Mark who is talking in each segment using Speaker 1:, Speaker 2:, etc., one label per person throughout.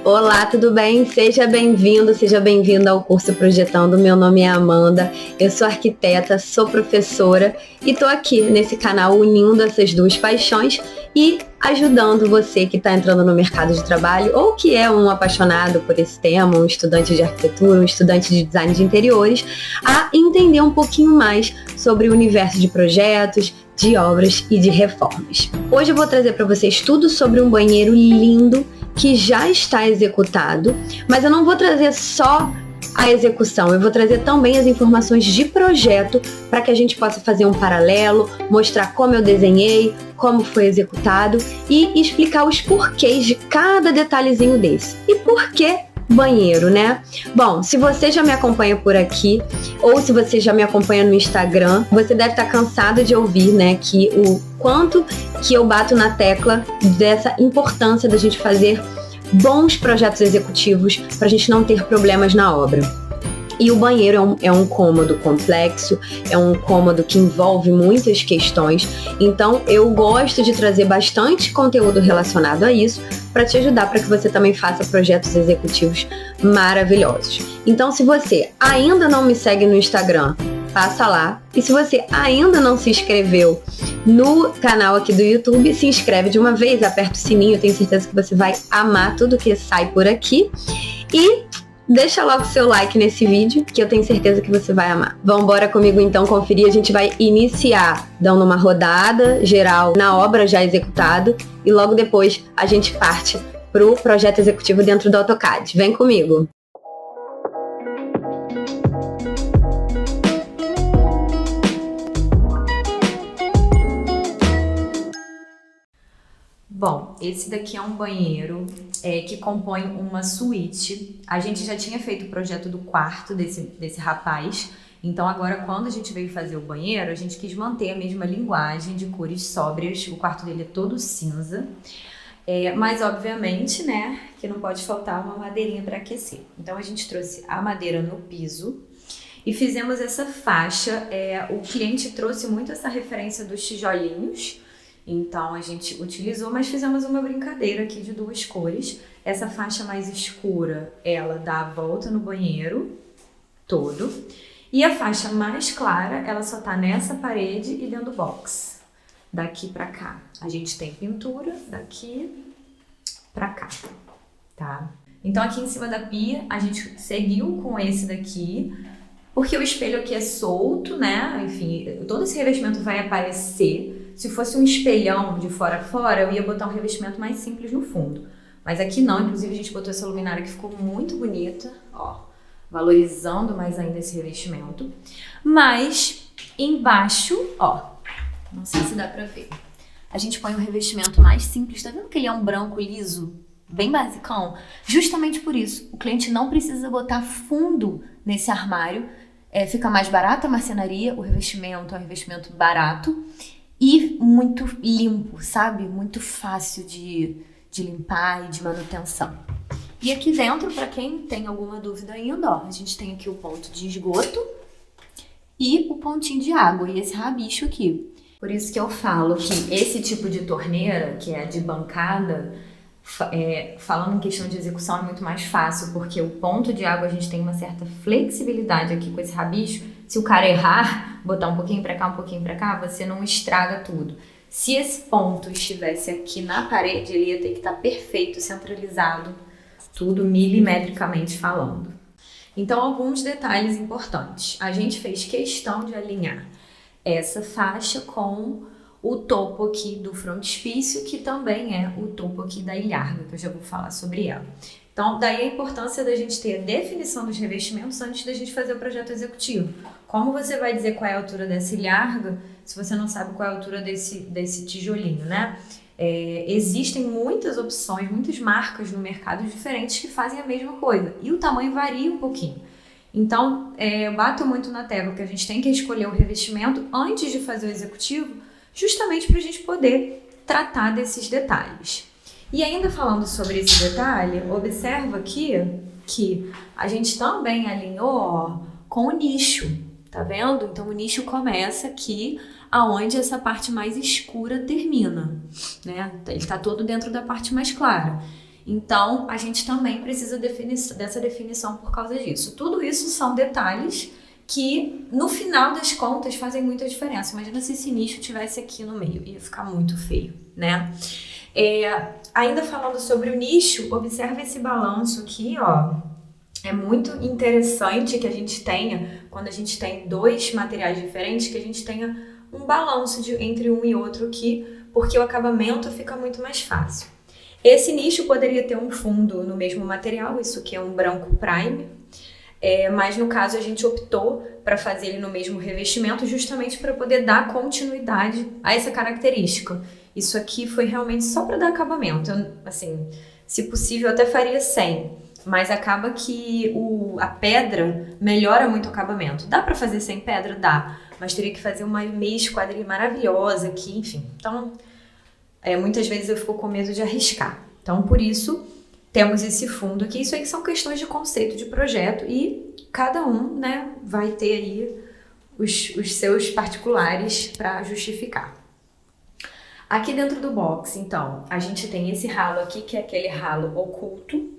Speaker 1: Olá, tudo bem? Seja bem-vindo, seja bem-vinda ao curso Projetando. Meu nome é Amanda, eu sou arquiteta, sou professora e tô aqui nesse canal unindo essas duas paixões e ajudando você que está entrando no mercado de trabalho ou que é um apaixonado por esse tema, um estudante de arquitetura, um estudante de design de interiores, a entender um pouquinho mais sobre o universo de projetos, de obras e de reformas. Hoje eu vou trazer para vocês tudo sobre um banheiro lindo que já está executado, mas eu não vou trazer só a execução, eu vou trazer também as informações de projeto para que a gente possa fazer um paralelo, mostrar como eu desenhei, como foi executado e explicar os porquês de cada detalhezinho desse. E por que banheiro, né? Bom, se você já me acompanha por aqui ou se você já me acompanha no Instagram, você deve estar cansado de ouvir, né, que o quanto que eu bato na tecla dessa importância da gente fazer bons projetos executivos para a gente não ter problemas na obra. E o banheiro é um cômodo complexo, é um cômodo que envolve muitas questões, então eu gosto de trazer bastante conteúdo relacionado a isso para te ajudar para que você também faça projetos executivos maravilhosos. Então, se você ainda não me segue no Instagram, passa lá. E se você ainda não se inscreveu no canal aqui do YouTube, se inscreve de uma vez, aperta o sininho, eu tenho certeza que você vai amar tudo que sai por aqui. E deixa logo o seu like nesse vídeo, que eu tenho certeza que você vai amar. Vamos embora comigo então conferir. A gente vai iniciar dando uma rodada geral na obra já executada e logo depois a gente parte para o projeto executivo dentro do AutoCAD. Vem comigo!
Speaker 2: Bom, esse daqui é um banheiro que compõe uma suíte. A gente já tinha feito o projeto do quarto desse rapaz, então agora quando a gente veio fazer o banheiro, a gente quis manter a mesma linguagem de cores sóbrias. O quarto dele é todo cinza, mas obviamente, né, que não pode faltar uma madeirinha para aquecer. Então a gente trouxe a madeira no piso e fizemos essa faixa. O cliente trouxe muito essa referência dos tijolinhos, então a gente utilizou, mas fizemos uma brincadeira aqui de duas cores. Essa faixa mais escura, ela dá a volta no banheiro todo. E a faixa mais clara, ela só tá nessa parede e dentro do box. Daqui pra cá. A gente tem pintura daqui pra cá, tá? Então aqui em cima da pia, a gente seguiu com esse daqui, porque o espelho aqui é solto, né? Enfim, todo esse revestimento vai aparecer. Se fosse um espelhão de fora a fora, eu ia botar um revestimento mais simples no fundo. Mas aqui não, inclusive a gente botou essa luminária que ficou muito bonita, ó, valorizando mais ainda esse revestimento. Mas embaixo, ó, não sei se dá pra ver, a gente põe um revestimento mais simples. Tá vendo que ele é um branco liso, bem basicão? Justamente por isso, o cliente não precisa botar fundo nesse armário, fica mais barata a marcenaria, o revestimento é um revestimento barato e muito limpo, sabe? Muito fácil de limpar e de manutenção. E aqui dentro, para quem tem alguma dúvida ainda, ó, a gente tem aqui o ponto de esgoto e o pontinho de água e esse rabicho aqui. Por isso que eu falo que esse tipo de torneira, que é a de bancada, falando em questão de execução é muito mais fácil, porque o ponto de água a gente tem uma certa flexibilidade aqui com esse rabicho. Se o cara errar, botar um pouquinho pra cá, um pouquinho pra cá, você não estraga tudo. Se esse ponto estivesse aqui na parede, ele ia ter que estar perfeito, centralizado, tudo milimetricamente falando. Então, alguns detalhes importantes. A gente fez questão de alinhar essa faixa com o topo aqui do frontispício, que também é o topo aqui da ilharga, que eu já vou falar sobre ela. Então, daí a importância da gente ter a definição dos revestimentos antes da gente fazer o projeto executivo. Como você vai dizer qual é a altura dessa ilharga se você não sabe qual é a altura desse tijolinho, né? Existem muitas opções, muitas marcas no mercado diferentes que fazem a mesma coisa. E o tamanho varia um pouquinho. Então, eu bato muito na tecla que a gente tem que escolher o revestimento antes de fazer o executivo, justamente para a gente poder tratar desses detalhes. E ainda falando sobre esse detalhe, observa aqui que a gente também alinhou, ó, com o nicho, tá vendo? Então o nicho começa aqui, aonde essa parte mais escura termina, né? Ele tá todo dentro da parte mais clara. Então, a gente também precisa dessa definição por causa disso. Tudo isso são detalhes que, no final das contas, fazem muita diferença. Imagina se esse nicho tivesse aqui no meio, ia ficar muito feio, né? Ainda falando sobre o nicho, observa esse balanço aqui, ó. É muito interessante que a gente tenha, quando a gente tem dois materiais diferentes, que a gente tenha um balanço entre um e outro aqui, porque o acabamento fica muito mais fácil. Esse nicho poderia ter um fundo no mesmo material, isso aqui é um branco prime, mas no caso a gente optou para fazer ele no mesmo revestimento, justamente para poder dar continuidade a essa característica. Isso aqui foi realmente só para dar acabamento. Assim, se possível, eu até faria sem, mas acaba que a pedra melhora muito o acabamento. Dá para fazer sem pedra? Dá, mas teria que fazer uma meia esquadrilha maravilhosa aqui, enfim. Então, muitas vezes eu fico com medo de arriscar. Então, por isso, temos esse fundo aqui. Isso aí são questões de conceito de projeto e cada um, né, vai ter aí os seus particulares para justificar. Aqui dentro do box, então, a gente tem esse ralo aqui, que é aquele ralo oculto,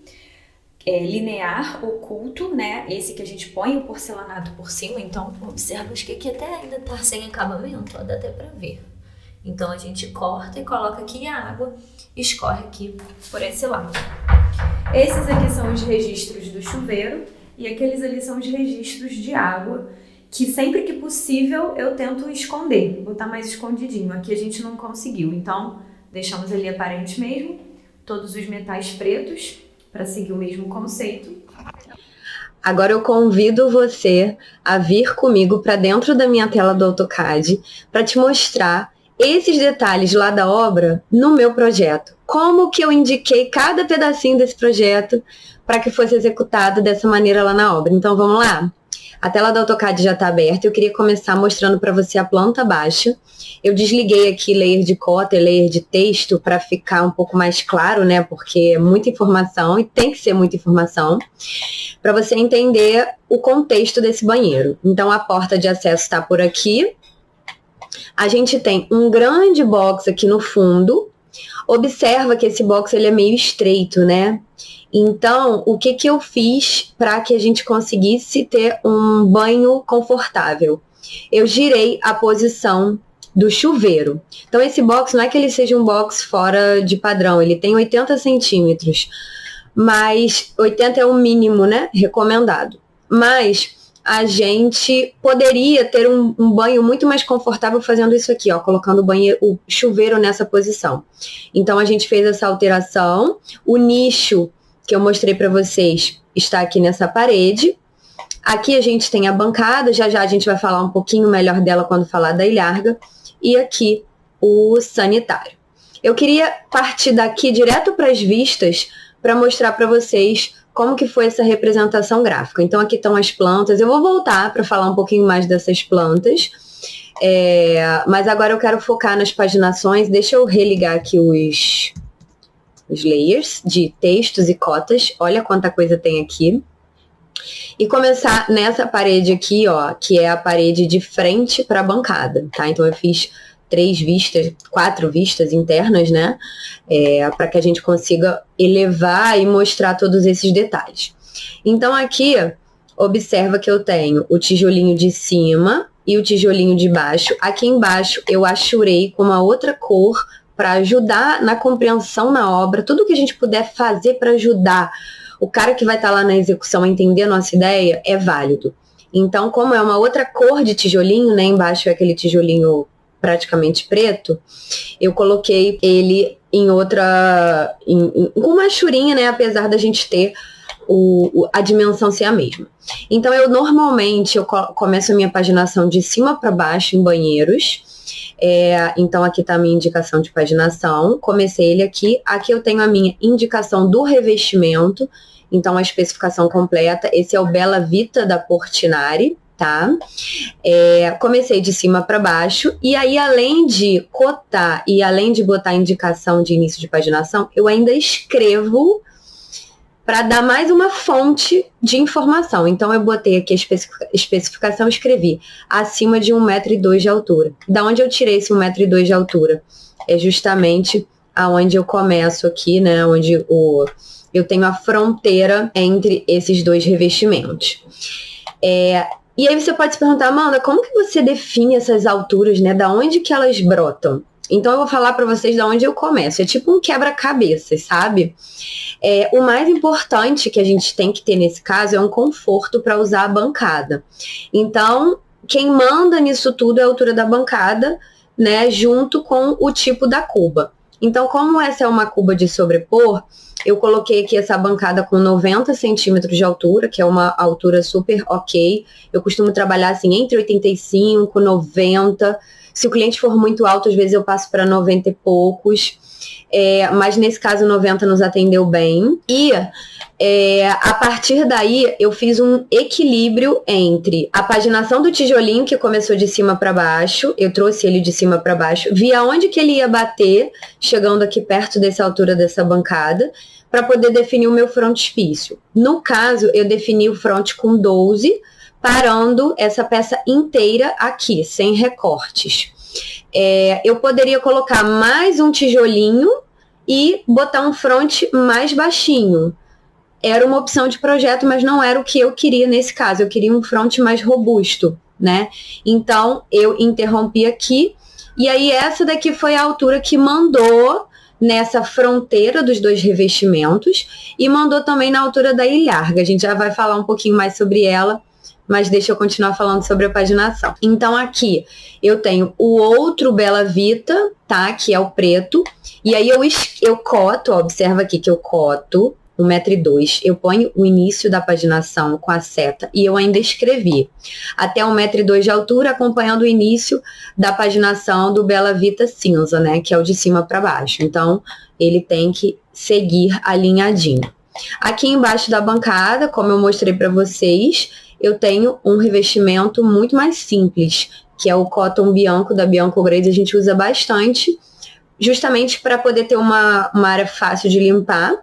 Speaker 2: linear oculto, né? Esse que a gente põe o porcelanato por cima. Então, observa que aqui até ainda tá sem acabamento, ó, dá até pra ver. Então, a gente corta e coloca aqui e a água escorre aqui por esse lado. Esses aqui são os registros do chuveiro e aqueles ali são os registros de água, que sempre que possível eu tento esconder, botar mais escondidinho. Aqui a gente não conseguiu, então deixamos ali aparente mesmo, todos os metais pretos, para seguir o mesmo conceito.
Speaker 1: Agora eu convido você a vir comigo para dentro da minha tela do AutoCAD para te mostrar esses detalhes lá da obra no meu projeto. Como que eu indiquei cada pedacinho desse projeto para que fosse executado dessa maneira lá na obra. Então vamos lá? A tela do AutoCAD já está aberta. Eu queria começar mostrando para você a planta baixa. Eu desliguei aqui layer de cota e layer de texto para ficar um pouco mais claro, né? Porque é muita informação e tem que ser muita informação para você entender o contexto desse banheiro. Então a porta de acesso está por aqui. A gente tem um grande box aqui no fundo. Observa que esse box ele é meio estreito, né? Então, o que eu fiz para que a gente conseguisse ter um banho confortável? Eu girei a posição do chuveiro. Então, esse box não é que ele seja um box fora de padrão, ele tem 80 centímetros, mas 80 é o mínimo, né? Recomendado. Mas a gente poderia ter um banho muito mais confortável fazendo isso aqui, ó, colocando o chuveiro nessa posição. Então, a gente fez essa alteração. O nicho que eu mostrei para vocês está aqui nessa parede. Aqui a gente tem a bancada, já a gente vai falar um pouquinho melhor dela quando falar da ilharga. E aqui o sanitário. Eu queria partir daqui direto para as vistas para mostrar para vocês como que foi essa representação gráfica. Então aqui estão as plantas. Eu vou voltar para falar um pouquinho mais dessas plantas. Mas agora eu quero focar nas paginações. Deixa eu religar aqui os layers de textos e cotas. Olha quanta coisa tem aqui. E começar nessa parede aqui, ó, que é a parede de frente para a bancada, tá? Então eu fiz 4 vistas internas, né? Para que a gente consiga elevar e mostrar todos esses detalhes. Então aqui, observa que eu tenho o tijolinho de cima e o tijolinho de baixo. Aqui embaixo eu achurei com uma outra cor para ajudar na compreensão na obra, tudo que a gente puder fazer para ajudar o cara que vai estar lá na execução a entender a nossa ideia é válido. Então, como é uma outra cor de tijolinho, né, embaixo é aquele tijolinho praticamente preto, eu coloquei ele em outra, com uma achurinha, né, apesar da gente ter a dimensão ser a mesma. Então, normalmente eu começo a minha paginação de cima para baixo em banheiros. Então aqui está a minha indicação de paginação, comecei ele aqui. Aqui eu tenho a minha indicação do revestimento, então a especificação completa. Esse é o Bella Vita da Portinari, tá? Comecei de cima para baixo, e aí além de cotar e além de botar a indicação de início de paginação, eu ainda escrevo para dar mais uma fonte de informação. Então, eu botei aqui a especificação, escrevi acima de 1,2 m de altura. Da onde eu tirei esse 1,2 m de altura? É justamente aonde eu começo aqui, né, onde eu tenho a fronteira entre esses dois revestimentos. E aí você pode se perguntar, Amanda, como que você define essas alturas, né? Da onde que elas brotam? Então eu vou falar para vocês da onde eu começo. É tipo um quebra-cabeças, sabe? O mais importante que a gente tem que ter nesse caso é um conforto para usar a bancada. Então, quem manda nisso tudo é a altura da bancada, né? Junto com o tipo da cuba. Então, como essa é uma cuba de sobrepor, eu coloquei aqui essa bancada com 90 centímetros de altura, que é uma altura super ok. Eu costumo trabalhar assim entre 85 e 90. Se o cliente for muito alto, às vezes eu passo para 90 e poucos. Mas nesse caso 90 nos atendeu bem. E a partir daí eu fiz um equilíbrio entre a paginação do tijolinho, que começou de cima para baixo, eu trouxe ele de cima para baixo, vi aonde que ele ia bater, chegando aqui perto dessa altura dessa bancada, para poder definir o meu frontispício. No caso, eu defini o front com 12, parando essa peça inteira aqui, sem recortes. Eu poderia colocar mais um tijolinho e botar um front mais baixinho. Era uma opção de projeto, mas não era o que eu queria nesse caso. Eu queria um front mais robusto, né? Então, eu interrompi aqui. E aí, essa daqui foi a altura que mandou nessa fronteira dos dois revestimentos e mandou também na altura da ilharga. A gente já vai falar um pouquinho mais sobre ela, mas deixa eu continuar falando sobre a paginação. Então, aqui eu tenho o outro Bella Vita, tá? Que é o preto. E aí eu coto, ó, observa aqui que eu coto 1,2 m. Eu ponho o início da paginação com a seta e eu ainda escrevi até 1,2 m de altura, acompanhando o início da paginação do Bella Vita cinza, né? Que é o de cima para baixo. Então, ele tem que seguir alinhadinho. Aqui embaixo da bancada, como eu mostrei para vocês, eu tenho um revestimento muito mais simples, que é o Cotton Bianco da Bianco Grace. A gente usa bastante, justamente para poder ter uma área fácil de limpar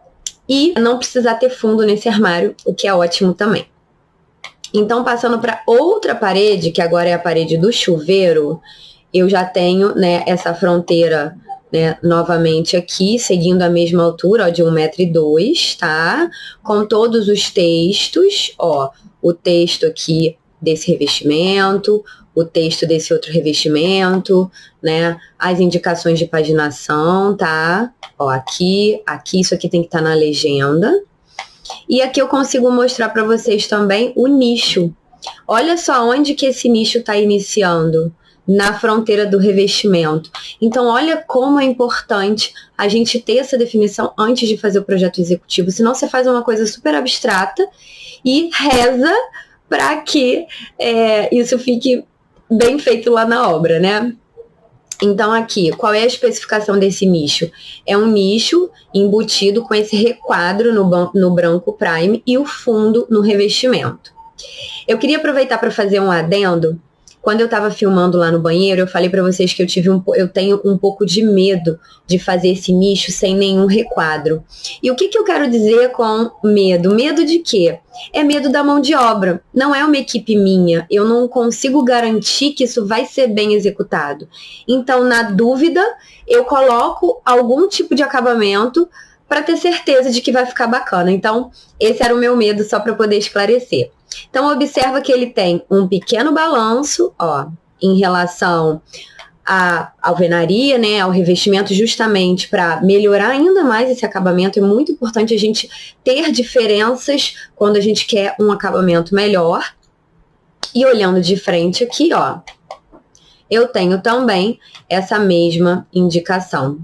Speaker 1: e não precisar ter fundo nesse armário, o que é ótimo também. Então, passando para outra parede, que agora é a parede do chuveiro, eu já tenho, né, essa fronteira, né, novamente aqui, seguindo a mesma altura, ó, de 1,2 m, tá? Com todos os textos, ó, o texto aqui desse revestimento, o texto desse outro revestimento, né? As indicações de paginação, tá? Ó, aqui, isso aqui tem que estar na legenda. E aqui eu consigo mostrar para vocês também o nicho. Olha só onde que esse nicho está iniciando. Na fronteira do revestimento. Então, olha como é importante a gente ter essa definição antes de fazer o projeto executivo. Senão você faz uma coisa super abstrata e reza para que isso fique bem feito lá na obra, né? Então, aqui, qual é a especificação desse nicho? É um nicho embutido com esse requadro no branco prime e o fundo no revestimento. Eu queria aproveitar para fazer um adendo. Quando eu estava filmando lá no banheiro, eu falei para vocês que eu tenho um pouco de medo de fazer esse nicho sem nenhum requadro. E o que eu quero dizer com medo? Medo de quê? É medo da mão de obra. Não é uma equipe minha. Eu não consigo garantir que isso vai ser bem executado. Então, na dúvida, eu coloco algum tipo de acabamento para ter certeza de que vai ficar bacana. Então, esse era o meu medo, só para poder esclarecer. Então, observa que ele tem um pequeno balanço, ó, em relação à alvenaria, né, ao revestimento, justamente para melhorar ainda mais esse acabamento. É muito importante a gente ter diferenças quando a gente quer um acabamento melhor. E olhando de frente aqui, ó, eu tenho também essa mesma indicação.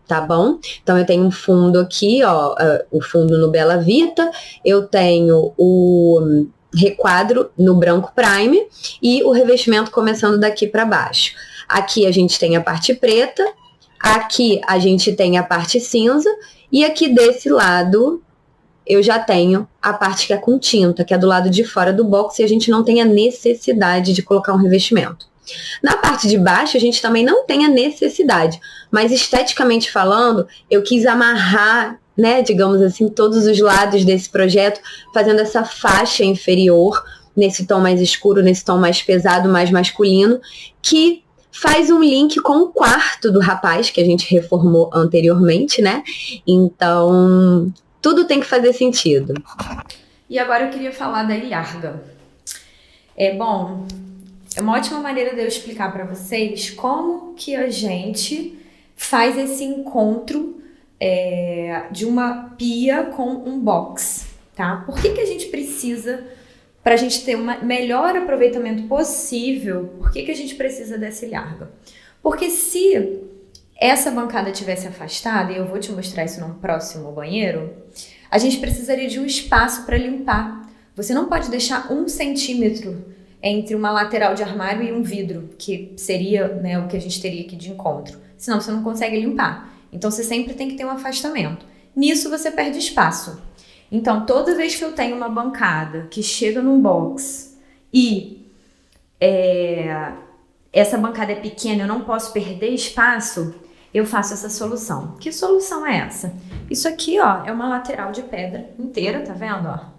Speaker 1: Tá bom? Então, eu tenho um fundo aqui, ó, o fundo no Bella Vita, eu tenho o requadro no branco prime e o revestimento começando daqui para baixo. Aqui a gente tem a parte preta, aqui a gente tem a parte cinza e aqui desse lado eu já tenho a parte que é com tinta, que é do lado de fora do box e a gente não tem a necessidade de colocar um revestimento. Na parte de baixo, a gente também não tem a necessidade, mas esteticamente falando, eu quis amarrar, né, digamos assim, todos os lados desse projeto, fazendo essa faixa inferior, nesse tom mais escuro, nesse tom mais pesado, mais masculino, que faz um link com o quarto do rapaz, que a gente reformou anteriormente, né? Então, tudo tem que fazer sentido.
Speaker 2: E agora eu queria falar da ilharga. É uma ótima maneira de eu explicar para vocês como que a gente faz esse encontro de uma pia com um box, tá? Por que a gente precisa, para a gente ter um melhor aproveitamento possível, por que a gente precisa dessa ilharga? Porque se essa bancada tivesse afastada, e eu vou te mostrar isso no próximo banheiro, a gente precisaria de um espaço para limpar. Você não pode deixar 1 centímetro entre uma lateral de armário e um vidro, que seria, né, o que a gente teria aqui de encontro. Senão você não consegue limpar. Então você sempre tem que ter um afastamento. Nisso você perde espaço. Então toda vez que eu tenho uma bancada que chega num box e essa bancada é pequena, eu não posso perder espaço, eu faço essa solução. Que solução é essa? Isso aqui, ó, é uma lateral de pedra inteira, tá vendo, ó?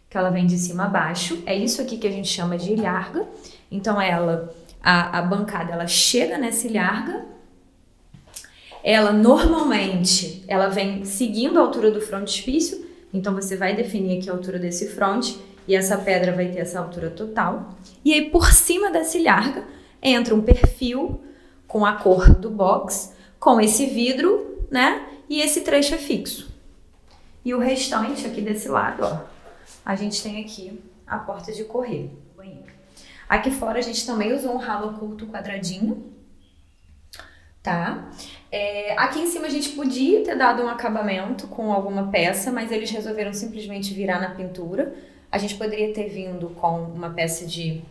Speaker 2: Que ela vem de cima a baixo. É isso aqui que a gente chama de ilharga. Então a bancada, ela chega nessa ilharga. Ela normalmente, ela vem seguindo a altura do frontispício. Então você vai definir aqui a altura desse fronte e essa pedra vai ter essa altura total. E aí por cima dessa ilharga entra um perfil com a cor do box, com esse vidro, né? E esse trecho é fixo. E o restante aqui desse lado, ó, a gente tem aqui a porta de correr, banheiro. Aqui fora a gente também usou um ralo oculto quadradinho, tá? Aqui em cima a gente podia ter dado um acabamento com alguma peça, mas eles resolveram simplesmente virar na pintura. A gente poderia ter vindo com uma peça de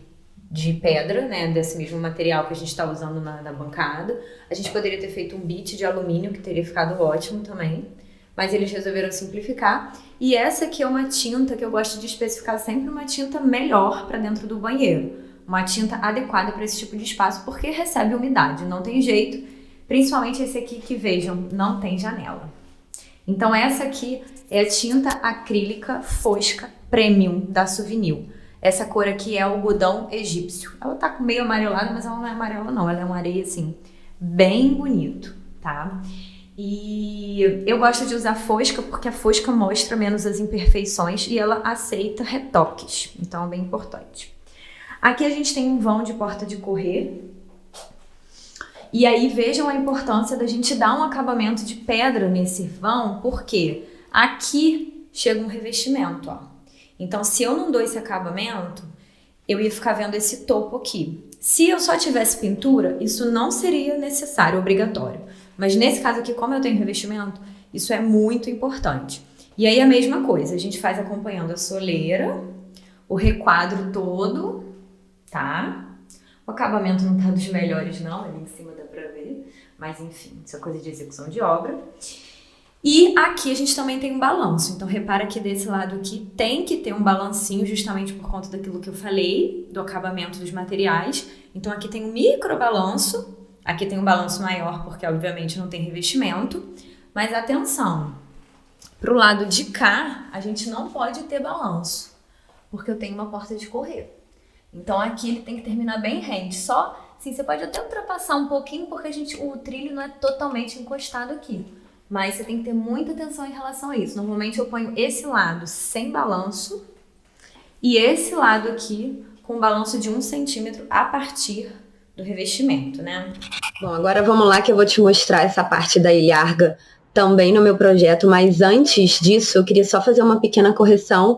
Speaker 2: pedra, né, desse mesmo material que a gente está usando na bancada. A gente poderia ter feito um bit de alumínio, que teria ficado ótimo também, mas eles resolveram simplificar. E essa aqui é uma tinta que eu gosto de especificar sempre, uma tinta melhor para dentro do banheiro, uma tinta adequada para esse tipo de espaço, porque recebe umidade, não tem jeito, principalmente esse aqui que, vejam, não tem janela. Então essa aqui é a tinta acrílica fosca premium da Suvinil. Essa cor aqui é algodão egípcio. Ela tá meio amarelada, mas ela não é amarela não, ela é uma areia assim, bem bonito, tá? E eu gosto de usar fosca porque a fosca mostra menos as imperfeições e ela aceita retoques, então é bem importante. Aqui a gente tem um vão de porta de correr. E aí vejam a importância da gente dar um acabamento de pedra nesse vão, porque aqui chega um revestimento, ó. Então, se eu não dou esse acabamento, eu ia ficar vendo esse topo aqui. Se eu só tivesse pintura, isso não seria necessário, obrigatório. Mas nesse caso aqui, como eu tenho revestimento, isso é muito importante. E aí a mesma coisa, a gente faz acompanhando a soleira, o requadro todo, tá? O acabamento não tá dos melhores não, ali em cima dá pra ver. Mas enfim, isso é coisa de execução de obra. E aqui a gente também tem um balanço, então repara que desse lado aqui tem que ter um balancinho justamente por conta daquilo que eu falei, do acabamento dos materiais. Então aqui tem um micro balanço, aqui tem um balanço maior porque obviamente não tem revestimento, mas atenção, pro lado de cá a gente não pode ter balanço, porque eu tenho uma porta de correr. Então aqui ele tem que terminar bem rente, só assim, você pode até ultrapassar um pouquinho porque o trilho não é totalmente encostado aqui. Mas você tem que ter muita atenção em relação a isso. Normalmente eu ponho esse lado sem balanço e esse lado aqui com balanço de 1 centímetro a partir do revestimento, né?
Speaker 1: Bom, agora vamos lá que eu vou te mostrar essa parte da ilharga também no meu projeto, mas antes disso eu queria só fazer uma pequena correção,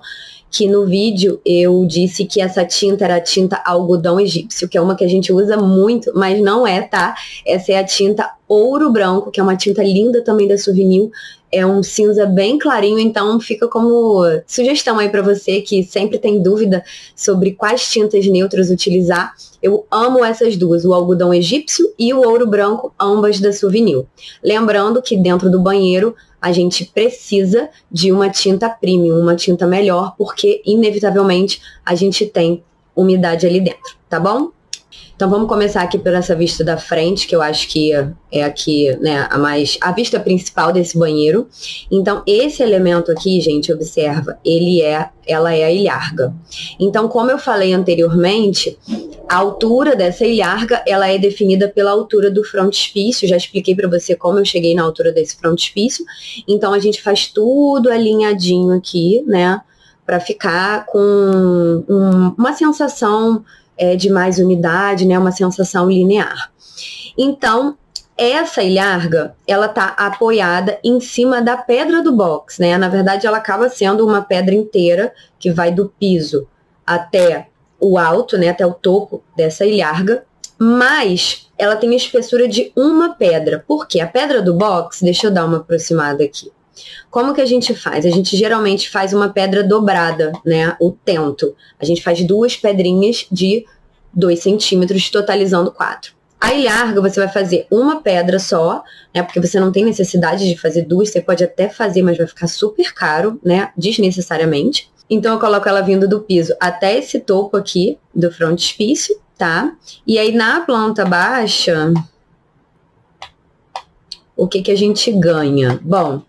Speaker 1: que no vídeo eu disse que essa tinta era a tinta algodão egípcio, que é uma que a gente usa muito, mas não é, tá? Essa é a tinta ouro branco, que é uma tinta linda também da Suvinil. É um cinza bem clarinho, então fica como sugestão aí pra você que sempre tem dúvida sobre quais tintas neutras utilizar. Eu amo essas duas, o algodão egípcio e o ouro branco, ambas da Suvinil. Lembrando que dentro do banheiro a gente precisa de uma tinta premium, uma tinta melhor, porque inevitavelmente a gente tem umidade ali dentro, tá bom? Então vamos começar aqui por essa vista da frente, que eu acho que é aqui, né, a vista principal desse banheiro. Então esse elemento aqui, gente, observa, ela é a ilharga. Então, como eu falei anteriormente, a altura dessa ilharga, ela é definida pela altura do frontispício. Já expliquei para você como eu cheguei na altura desse frontispício. Então a gente faz tudo alinhadinho aqui, né, para ficar com uma sensação de mais unidade, né, uma sensação linear. Então, essa ilharga, ela tá apoiada em cima da pedra do box, né? Na verdade, ela acaba sendo uma pedra inteira que vai do piso até o alto, né, até o topo dessa ilharga, mas ela tem a espessura de uma pedra. Por quê? A pedra do box, deixa eu dar uma aproximada aqui. Como que a gente faz? A gente geralmente faz uma pedra dobrada, né? O tento. A gente faz 2 pedrinhas de 2 centímetros, totalizando 4. A ilharga, você vai fazer uma pedra só, né? Porque você não tem necessidade de fazer 2, você pode até fazer, mas vai ficar super caro, né? Desnecessariamente. Então, eu coloco ela vindo do piso até esse topo aqui do frontispício, tá? E aí, na planta baixa, o que a gente ganha? Bom,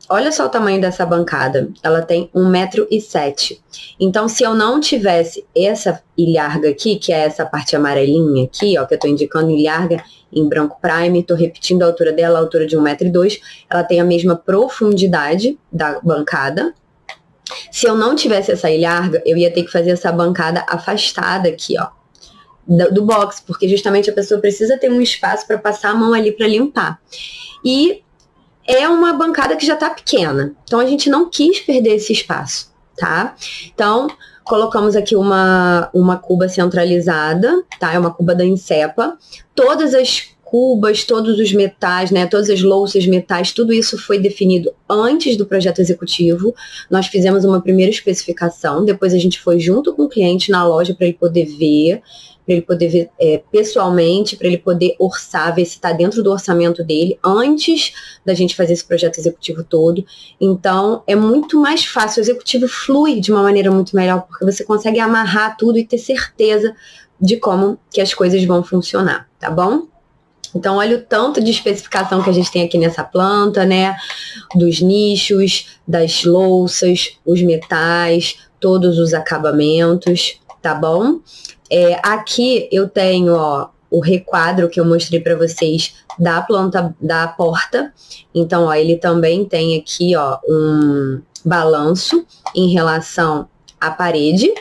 Speaker 1: olha só o tamanho dessa bancada, ela tem 1,7 m. Então, se eu não tivesse essa ilharga aqui, que é essa parte amarelinha aqui, ó, que eu tô indicando ilharga em branco prime, tô repetindo a altura dela, a altura de 1,2 m, ela tem a mesma profundidade da bancada. Se eu não tivesse essa ilharga, eu ia ter que fazer essa bancada afastada aqui, ó, do box, porque justamente a pessoa precisa ter um espaço para passar a mão ali para limpar. E é uma bancada que já tá pequena, então a gente não quis perder esse espaço, tá? Então, colocamos aqui uma cuba centralizada, tá? É uma cuba da Insepa. Todas as cubas, todos os metais, né? Todas as louças, metais, tudo isso foi definido antes do projeto executivo. Nós fizemos uma primeira especificação, depois a gente foi junto com o cliente na loja para ele poder ver pessoalmente, para ele poder orçar, ver se está dentro do orçamento dele, antes da gente fazer esse projeto executivo todo. Então, é muito mais fácil, o executivo flui de uma maneira muito melhor, porque você consegue amarrar tudo e ter certeza de como que as coisas vão funcionar, tá bom? Então, olha o tanto de especificação que a gente tem aqui nessa planta, né? Dos nichos, das louças, os metais, todos os acabamentos, tá bom? Aqui eu tenho, ó, o requadro que eu mostrei para vocês da planta da porta. Então, ó, ele também tem aqui, ó, um balanço em relação à parede.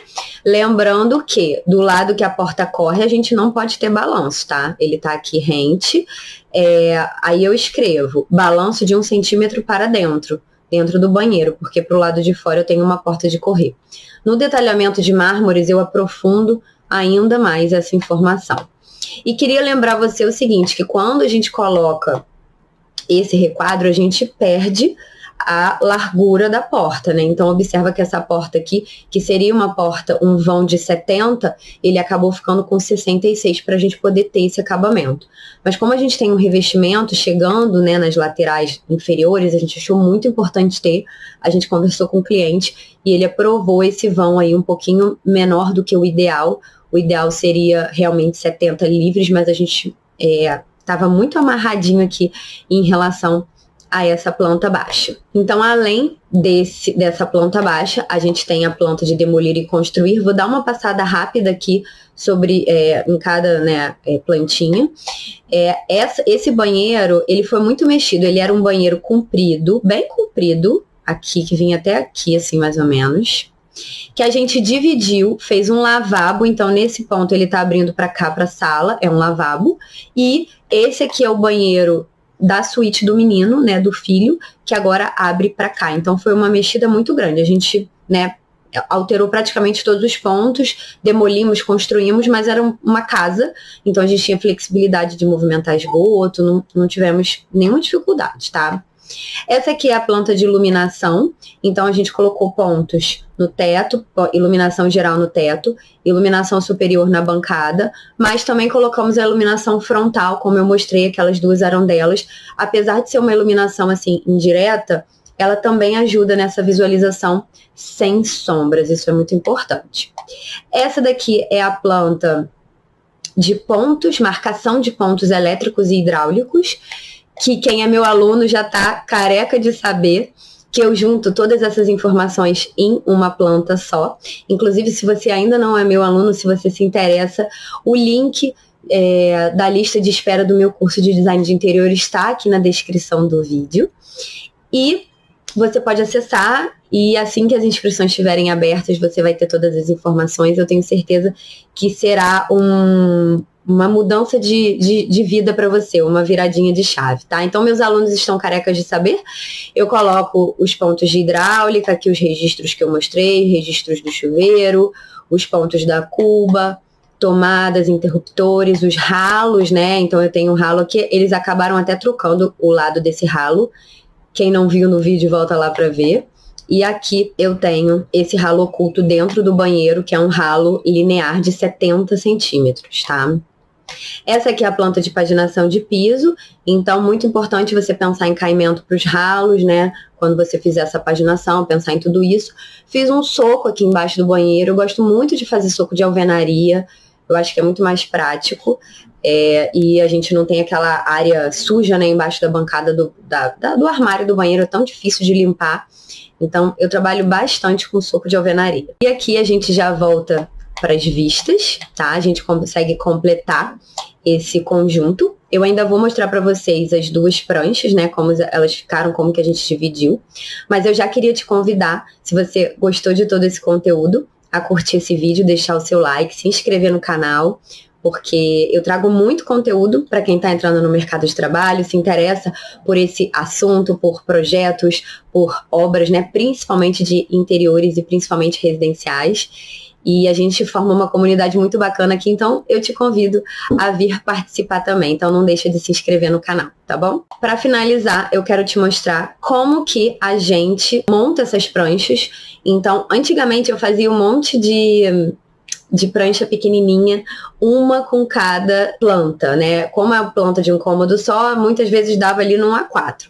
Speaker 1: Lembrando que do lado que a porta corre, a gente não pode ter balanço, tá? Ele tá aqui rente. Aí eu escrevo balanço de 1 centímetro para dentro do banheiro, porque pro lado de fora eu tenho uma porta de correr. No detalhamento de mármores, eu aprofundo ainda mais essa informação. E queria lembrar você o seguinte, que quando a gente coloca esse requadro, a gente perde a largura da porta, né? Então, observa que essa porta aqui, que seria uma porta, um vão de 70, ele acabou ficando com 66 para a gente poder ter esse acabamento. Mas como a gente tem um revestimento chegando, né, nas laterais inferiores, a gente achou muito importante ter, a gente conversou com o cliente e ele aprovou esse vão aí um pouquinho menor do que o ideal. O ideal seria realmente 70 livres, mas a gente estava muito amarradinho aqui em relação a essa planta baixa. Então, além dessa planta baixa, a gente tem a planta de demolir e construir. Vou dar uma passada rápida aqui sobre em cada, né, plantinha. Esse banheiro, ele foi muito mexido. Ele era um banheiro comprido, bem comprido, aqui, que vinha até aqui, assim, mais ou menos, que a gente dividiu, fez um lavabo. Então, nesse ponto, ele tá abrindo para cá, para a sala, é um lavabo. E esse aqui é o banheiro da suíte do menino, né, do filho, que agora abre para cá. Então, foi uma mexida muito grande. A gente, né, alterou praticamente todos os pontos, demolimos, construímos, mas era uma casa, então a gente tinha flexibilidade de movimentar esgoto, não tivemos nenhuma dificuldade, tá? Essa aqui é a planta de iluminação, então a gente colocou pontos no teto, iluminação geral no teto, iluminação superior na bancada, mas também colocamos a iluminação frontal, como eu mostrei, aquelas duas arandelas. Apesar de ser uma iluminação assim indireta, ela também ajuda nessa visualização sem sombras, isso é muito importante. Essa daqui é a planta de pontos, marcação de pontos elétricos e hidráulicos, que quem é meu aluno já tá careca de saber que eu junto todas essas informações em uma planta só. Inclusive, se você ainda não é meu aluno, se você se interessa, o link da lista de espera do meu curso de design de interior está aqui na descrição do vídeo. E você pode acessar e assim que as inscrições estiverem abertas, você vai ter todas as informações. Eu tenho certeza que será uma mudança de vida para você, uma viradinha de chave, tá? Então, meus alunos estão carecas de saber. Eu coloco os pontos de hidráulica, aqui os registros que eu mostrei, registros do chuveiro, os pontos da cuba, tomadas, interruptores, os ralos, né? Então, eu tenho um ralo aqui, eles acabaram até trocando o lado desse ralo. Quem não viu no vídeo, volta lá para ver. E aqui eu tenho esse ralo oculto dentro do banheiro, que é um ralo linear de 70 centímetros, tá? Essa aqui é a planta de paginação de piso, então muito importante você pensar em caimento para os ralos, né? Quando você fizer essa paginação, pensar em tudo isso. Fiz um soco aqui embaixo do banheiro, eu gosto muito de fazer soco de alvenaria, eu acho que é muito mais prático. E a gente não tem aquela área suja, né, embaixo da bancada do armário do banheiro, é tão difícil de limpar. Então, eu trabalho bastante com soco de alvenaria. E aqui a gente já volta para as vistas, tá? A gente consegue completar esse conjunto. Eu ainda vou mostrar para vocês as duas pranchas, né, como elas ficaram, como que a gente dividiu. Mas eu já queria te convidar, se você gostou de todo esse conteúdo, a curtir esse vídeo, deixar o seu like, se inscrever no canal, porque eu trago muito conteúdo para quem está entrando no mercado de trabalho, se interessa por esse assunto, por projetos, por obras, né, principalmente de interiores e principalmente residenciais. E a gente forma uma comunidade muito bacana aqui, então eu te convido a vir participar também. Então não deixa de se inscrever no canal, tá bom? Para finalizar, eu quero te mostrar como que a gente monta essas pranchas. Então, antigamente eu fazia um monte de prancha pequenininha, uma com cada planta, né? Como é a planta de um cômodo só, muitas vezes dava ali num A4.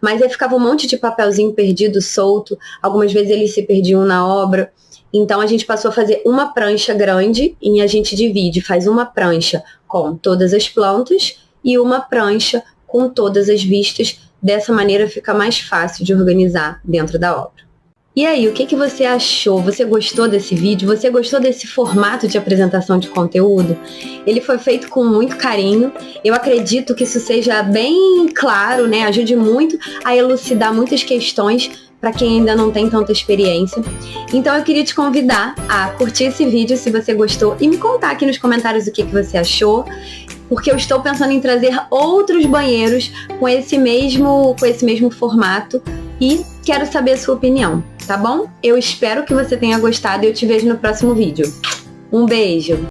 Speaker 1: Mas aí ficava um monte de papelzinho perdido, solto. Algumas vezes eles se perdiam na obra. Então, a gente passou a fazer uma prancha grande e a gente divide, faz uma prancha com todas as plantas e uma prancha com todas as vistas. Dessa maneira, fica mais fácil de organizar dentro da obra. E aí, o que você achou? Você gostou desse vídeo? Você gostou desse formato de apresentação de conteúdo? Ele foi feito com muito carinho. Eu acredito que isso seja bem claro, né? Ajude muito a elucidar muitas questões para quem ainda não tem tanta experiência. Então eu queria te convidar a curtir esse vídeo se você gostou e me contar aqui nos comentários o que você achou, porque eu estou pensando em trazer outros banheiros com esse mesmo formato e quero saber a sua opinião, tá bom? Eu espero que você tenha gostado e eu te vejo no próximo vídeo. Um beijo!